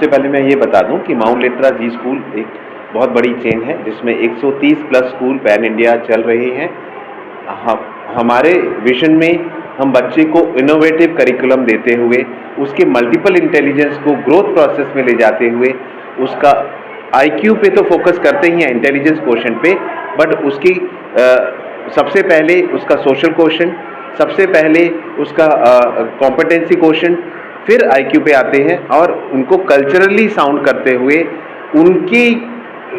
सबसे पहले मैं ये बता दूं कि माउंट लिटरा स्कूल एक बहुत बड़ी चेन है जिसमें 130 प्लस स्कूल पैन इंडिया चल रहे हैं। हमारे विजन में हम बच्चे को इनोवेटिव करिकुलम देते हुए उसके मल्टीपल इंटेलिजेंस को ग्रोथ प्रोसेस में ले जाते हुए उसका आईक्यू पे तो फोकस करते ही हैं, इंटेलिजेंस क्वोशेंट पे, बट उसकी सबसे पहले उसका सोशल क्वोशेंट, सबसे पहले उसका कॉम्पिटेंसी क्वोशेंट, फिर आईक्यू पे आते हैं और उनको कल्चरली साउंड करते हुए उनकी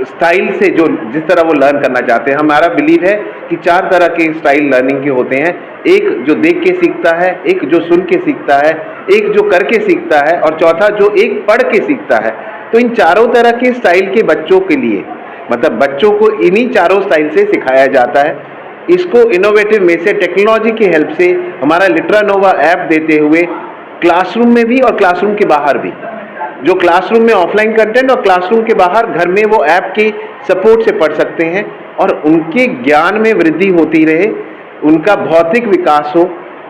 स्टाइल से जो जिस तरह वो लर्न करना चाहते हैं। हमारा बिलीव है कि 4 तरह के स्टाइल लर्निंग के होते हैं, एक जो देख के सीखता है, एक जो सुन के सीखता है, एक जो करके सीखता है और चौथा जो एक पढ़ के सीखता है। तो इन चारों तरह के स्टाइल के बच्चों के लिए मतलब बच्चों को इन्हीं चारों स्टाइल से सिखाया जाता है। इसको इनोवेटिव में से टेक्नोलॉजी की हेल्प से हमारा लिटरा नोवा ऐप देते हुए क्लासरूम में भी और क्लासरूम के बाहर भी, जो क्लासरूम में ऑफलाइन कंटेंट और क्लासरूम के बाहर घर में वो ऐप के सपोर्ट से पढ़ सकते हैं और उनके ज्ञान में वृद्धि होती रहे, उनका भौतिक विकास हो,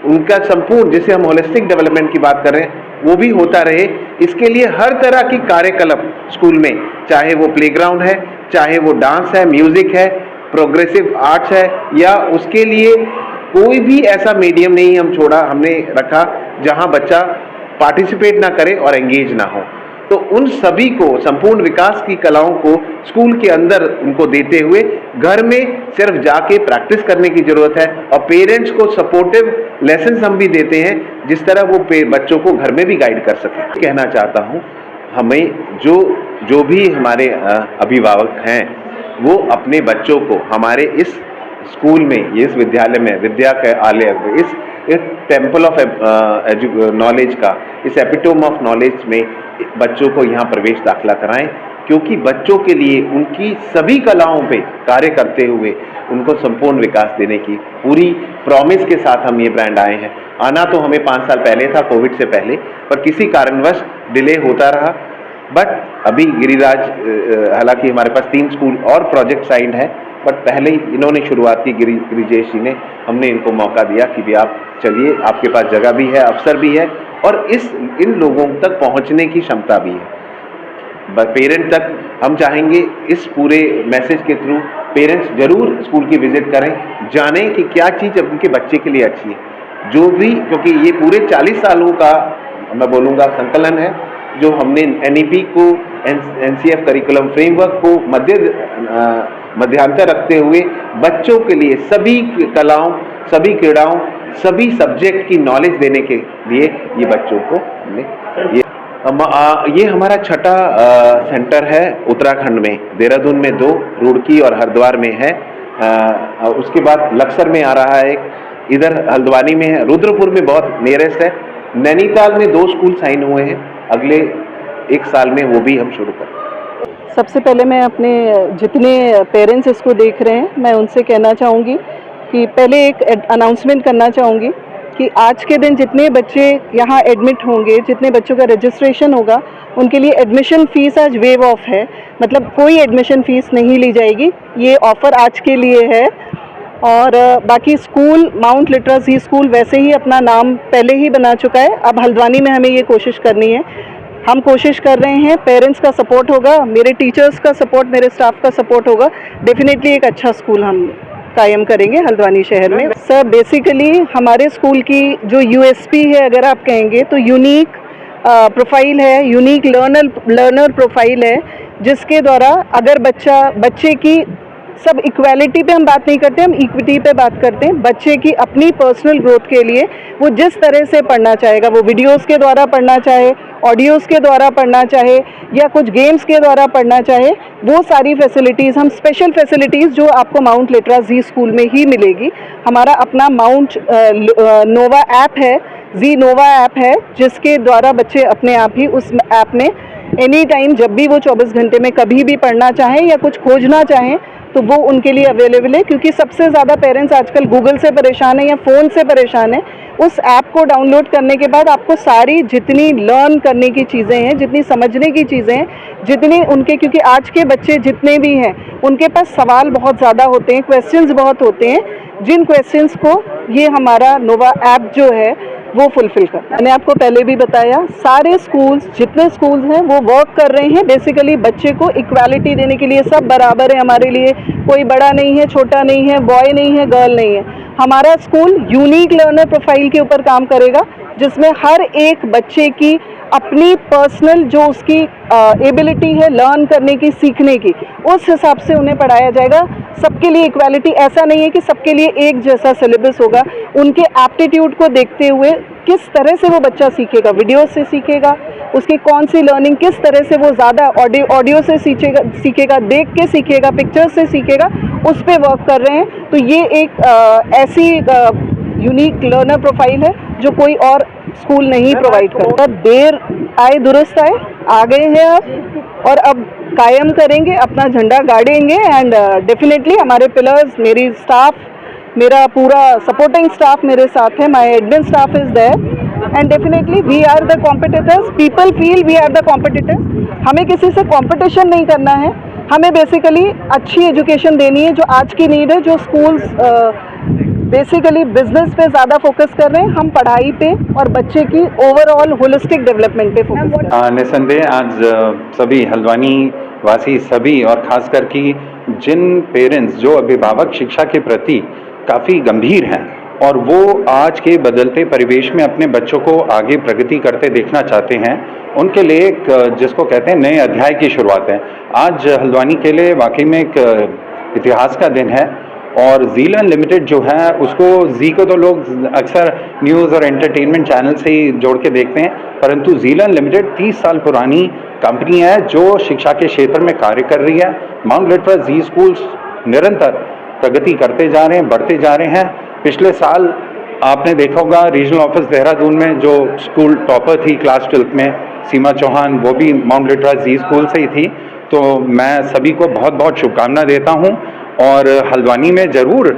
उनका संपूर्ण, जिसे हम होलिस्टिक डेवलपमेंट की बात कर रहे हैं, वो भी होता रहे। इसके लिए हर तरह की कार्यकलाप स्कूल में, चाहे वो प्लेग्राउंड है, चाहे वो डांस है, म्यूजिक है, प्रोग्रेसिव आर्ट्स है, या उसके लिए कोई भी ऐसा मीडियम नहीं हमने रखा जहां बच्चा पार्टिसिपेट ना करे और एंगेज ना हो। तो उन सभी को संपूर्ण विकास की कलाओं को स्कूल के अंदर उनको देते हुए घर में सिर्फ जाके प्रैक्टिस करने की जरूरत है और पेरेंट्स को सपोर्टिव लेसन्स हम भी देते हैं जिस तरह वो बच्चों को घर में भी गाइड कर सके। कहना चाहता हूँ, हमें जो भी हमारे अभिभावक हैं वो अपने बच्चों को हमारे इस स्कूल में, इस विद्यालय में, विद्या के आलय, इस टेम्पल ऑफ नॉलेज का, इस एपिटोम ऑफ नॉलेज में बच्चों को यहाँ प्रवेश दाखिला कराएं, क्योंकि बच्चों के लिए उनकी सभी कलाओं पे कार्य करते हुए उनको संपूर्ण विकास देने की पूरी प्रॉमिस के साथ हम ये ब्रांड आए हैं। आना तो हमें 5 साल पहले था, कोविड से पहले, पर किसी कारणवश डिले होता रहा। बट अभी गिरिराज, हालांकि हमारे पास 3 स्कूल और प्रोजेक्ट साइंड है, बट पहले ही इन्होंने शुरुआत की, गिरिजेश जी ने, हमने इनको मौका दिया कि भी आप चलिए, आपके पास जगह भी है, अवसर भी है और इन लोगों तक पहुंचने की क्षमता भी है। पेरेंट तक हम चाहेंगे इस पूरे मैसेज के थ्रू पेरेंट्स जरूर स्कूल की विजिट करें, जानें कि क्या चीज़ उनके बच्चे के लिए अच्छी है। जो भी, क्योंकि ये पूरे 40 सालों का मैं बोलूँगा संकलन है जो हमने एनईपी को, एनसीएफ करिकुलम फ्रेमवर्क को मध्यांतर रखते हुए बच्चों के लिए सभी कलाओं, सभी क्रीड़ाओं, सभी सब्जेक्ट की नॉलेज देने के लिए ये बच्चों को हमने ये हमारा 6ठा सेंटर है उत्तराखंड में। देहरादून में 2, रुड़की और हरिद्वार में है, उसके बाद लक्सर में आ रहा है, इधर हल्द्वानी में है, रुद्रपुर में बहुत नियरेस्ट है, नैनीताल में 2 स्कूल साइन हुए हैं, अगले 1 साल में वो भी हम शुरू करें। सबसे पहले मैं अपने जितने पेरेंट्स इसको देख रहे हैं मैं उनसे कहना चाहूँगी कि पहले एक अनाउंसमेंट करना चाहूँगी कि आज के दिन जितने बच्चे यहाँ एडमिट होंगे, जितने बच्चों का रजिस्ट्रेशन होगा, उनके लिए एडमिशन फ़ीस आज वेव ऑफ है, मतलब कोई एडमिशन फ़ीस नहीं ली जाएगी। ये ऑफ़र आज के लिए है। और बाकी स्कूल माउंट लिटरा स्कूल वैसे ही अपना नाम पहले ही बना चुका है। अब हल्द्वानी में हमें ये कोशिश करनी है, हम कोशिश कर रहे हैं, पेरेंट्स का सपोर्ट होगा, मेरे टीचर्स का सपोर्ट, मेरे स्टाफ का सपोर्ट होगा, डेफिनेटली एक अच्छा स्कूल हम कायम करेंगे हल्द्वानी शहर में। सर बेसिकली हमारे स्कूल की जो यूएसपी है, अगर आप कहेंगे तो यूनिक प्रोफाइल है, यूनिक लर्नर प्रोफाइल है, जिसके द्वारा अगर बच्चे की सब इक्वालिटी पे हम बात नहीं करते, हम इक्विटी पे बात करते हैं। बच्चे की अपनी पर्सनल ग्रोथ के लिए वो जिस तरह से पढ़ना चाहेगा, वो वीडियोस के द्वारा पढ़ना चाहे, ऑडियोज़ के द्वारा पढ़ना चाहे या कुछ गेम्स के द्वारा पढ़ना चाहे, वो सारी फैसिलिटीज़, हम स्पेशल फैसिलिटीज़ जो आपको माउंट लिटरा स्कूल में ही मिलेगी। हमारा अपना माउंट नोवा ऐप है, नोवा ऐप है, जिसके द्वारा बच्चे अपने आप ही उस ऐप में एनी टाइम, जब भी वो 24 घंटे में कभी भी पढ़ना चाहें या कुछ खोजना चाहें तो वो उनके लिए अवेलेबल है। क्योंकि सबसे ज़्यादा पेरेंट्स आजकल गूगल से परेशान है या फ़ोन से परेशान है। उस ऐप को डाउनलोड करने के बाद आपको सारी जितनी लर्न करने की चीज़ें हैं, जितनी समझने की चीज़ें हैं, जितनी उनके, क्योंकि आज के बच्चे जितने भी हैं उनके पास सवाल बहुत ज़्यादा होते हैं, क्वेश्चंस बहुत होते हैं, जिन क्वेश्चंस को ये हमारा नोवा ऐप जो है वो फुलफिल कर। मैंने आपको पहले भी बताया, सारे स्कूल्स, जितने स्कूल्स हैं वो वर्क कर रहे हैं बेसिकली बच्चे को इक्वालिटी देने के लिए। सब बराबर है हमारे लिए, कोई बड़ा नहीं है, छोटा नहीं है, बॉय नहीं है, गर्ल नहीं है। हमारा स्कूल यूनिक लर्नर प्रोफाइल के ऊपर काम करेगा, जिसमें हर एक बच्चे की अपनी पर्सनल जो उसकी एबिलिटी है लर्न करने की, सीखने की, उस हिसाब से उन्हें पढ़ाया जाएगा। सबके लिए इक्वालिटी, ऐसा नहीं है कि सबके लिए एक जैसा सिलेबस होगा। उनके एप्टीट्यूड को देखते हुए किस तरह से वो बच्चा सीखेगा, वीडियो से सीखेगा, उसकी कौन सी लर्निंग, किस तरह से वो ज़्यादा ऑडियो से सीखेगा, देख के सीखेगा, पिक्चर्स से सीखेगा, उस पर वर्क कर रहे हैं। तो ये एक ऐसी यूनिक लर्नर प्रोफाइल है जो कोई और स्कूल नहीं प्रोवाइड करता। देर आए दुरुस्त आए, आ गए हैं अब, और अब कायम करेंगे, अपना झंडा गाड़ेंगे। एंड डेफिनेटली हमारे पिलर्स, मेरी स्टाफ, मेरा पूरा सपोर्टिंग स्टाफ मेरे साथ है, my admin staff is there, and definitely we are the competitors. People feel we are the competitors. हमें किसी से कॉम्पिटिशन नहीं करना है, हमें बेसिकली अच्छी एजुकेशन देनी है जो आज की नीड है। जो स्कूल्स बेसिकली बिजनेस पे ज़्यादा फोकस कर रहे हैं, हम पढ़ाई पे और बच्चे की ओवरऑल होलिस्टिक डेवलपमेंट पे फोकस कर रहे हैं। निसंदेह आज सभी हल्द्वानी वासी सभी, और खास कर कि जिन पेरेंट्स, जो अभिभावक शिक्षा के प्रति काफ़ी गंभीर हैं और वो आज के बदलते परिवेश में अपने बच्चों को आगे प्रगति करते देखना चाहते हैं, उनके लिए एक जिसको कहते हैं नए अध्याय की शुरुआत है। आज हल्द्वानी के लिए वाकई में एक इतिहास का दिन है। और ज़ीलन लिमिटेड जो है उसको, जी को तो लोग अक्सर न्यूज़ और एंटरटेनमेंट चैनल से ही जोड़ के देखते हैं, परंतु ज़ीलन लिमिटेड 30 साल पुरानी कंपनी है जो शिक्षा के क्षेत्र में कार्य कर रही है। माउंट लिटरा जी स्कूल्स निरंतर प्रगति करते जा रहे हैं, बढ़ते जा रहे हैं। पिछले साल आपने देखा होगा रीजनल ऑफिस देहरादून में जो स्कूल टॉपर थी क्लास 12th में, सीमा चौहान, वो भी माउंट लिटरा जी स्कूल से ही थी। तो मैं सभी को बहुत बहुत शुभकामना देता हूँ। और हल्द्वानी में ज़रूर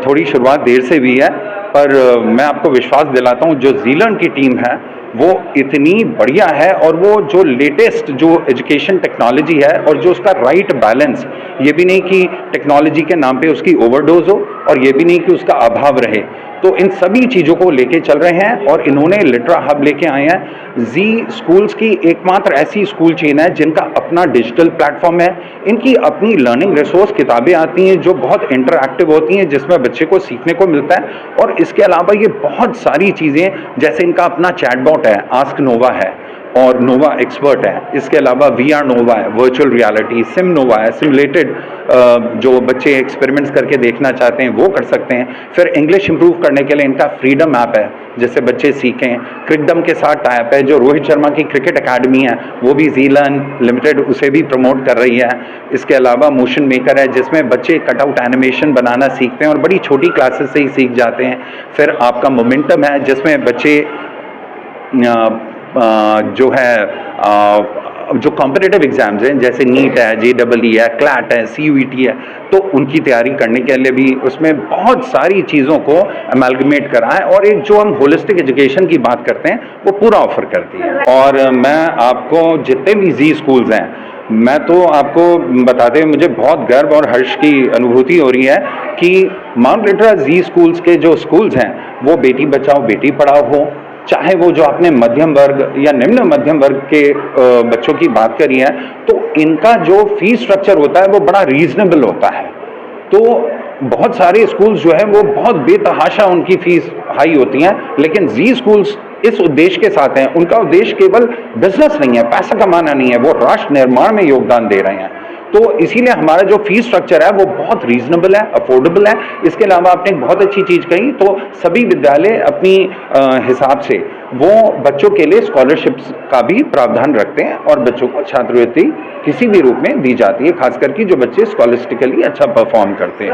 थोड़ी शुरुआत देर से हुई है, पर मैं आपको विश्वास दिलाता हूँ जो ज़ीलन की टीम है वो इतनी बढ़िया है, और वो जो लेटेस्ट जो एजुकेशन टेक्नोलॉजी है और जो उसका राइट बैलेंस, ये भी नहीं कि टेक्नोलॉजी के नाम पे उसकी ओवरडोज हो और ये भी नहीं कि उसका अभाव रहे, तो इन सभी चीज़ों को लेके चल रहे हैं। और इन्होंने लिटरा हब लेके आए हैं। जी स्कूल्स की एकमात्र ऐसी स्कूल चेन है जिनका अपना डिजिटल प्लेटफॉर्म है। इनकी अपनी लर्निंग रिसोर्स किताबें आती हैं जो बहुत इंटरैक्टिव होती हैं, जिसमें बच्चे को सीखने को मिलता है। और इसके अलावा ये बहुत सारी चीज़ें, जैसे इनका अपना चैटबॉट है, आस्क नोवा है और नोवा एक्सपर्ट है। इसके अलावा VR नोवा है, वर्चुअल रियलिटी, सिम नोवा है, सिमुलेटेड जो बच्चे एक्सपेरिमेंट्स करके देखना चाहते हैं वो कर सकते हैं। फिर इंग्लिश इंप्रूव करने के लिए इनका फ्रीडम ऐप है जिससे बच्चे सीखें। क्रिकडम के साथ टाइप है, जो रोहित शर्मा की क्रिकेट अकेडमी है वो भी ज़ीलन लिमिटेड उसे भी प्रमोट कर रही है। इसके अलावा मोशन मेकर है जिसमें बच्चे कटआउट एनिमेशन बनाना सीखते हैं और बड़ी छोटी क्लासेस से ही सीख जाते हैं। फिर आपका मोमेंटम है जिसमें बच्चे जो है जो कॉम्पिटिटिव एग्जाम्स हैं, जैसे नीट है, JEE है, क्लैट है, CUET है, तो उनकी तैयारी करने के लिए भी उसमें बहुत सारी चीज़ों को अमेलगमेट करा है। और एक जो हम होलिस्टिक एजुकेशन की बात करते हैं वो पूरा ऑफर करती है। और मैं आपको जितने भी जी स्कूल्स हैं, मैं तो आपको बताते हुए मुझे बहुत गर्व और हर्ष की अनुभूति हो रही है कि माउंट लिटरा जी स्कूल्स के जो स्कूल्स हैं वो बेटी बचाओ बेटी पढ़ाओ हो, चाहे वो जो आपने मध्यम वर्ग या निम्न मध्यम वर्ग के बच्चों की बात करी है, तो इनका जो फीस स्ट्रक्चर होता है वो बड़ा रीजनेबल होता है। तो बहुत सारे स्कूल्स जो है वो बहुत बेतहाशा उनकी फीस हाई होती हैं, लेकिन जी स्कूल्स इस उद्देश्य के साथ हैं। उनका उद्देश्य केवल बिजनेस नहीं है, पैसा कमाना नहीं है, वो राष्ट्र निर्माण में योगदान दे रहे हैं। तो इसीलिए हमारा जो फीस स्ट्रक्चर है वो बहुत रीजनेबल है, अफोर्डेबल है। इसके अलावा आपने एक बहुत अच्छी चीज़ कही, तो सभी विद्यालय अपनी हिसाब से वो बच्चों के लिए स्कॉलरशिप्स का भी प्रावधान रखते हैं और बच्चों को छात्रवृत्ति किसी भी रूप में दी जाती है, खासकर कि जो बच्चे स्कॉलस्टिकली अच्छा परफॉर्म करते हैं।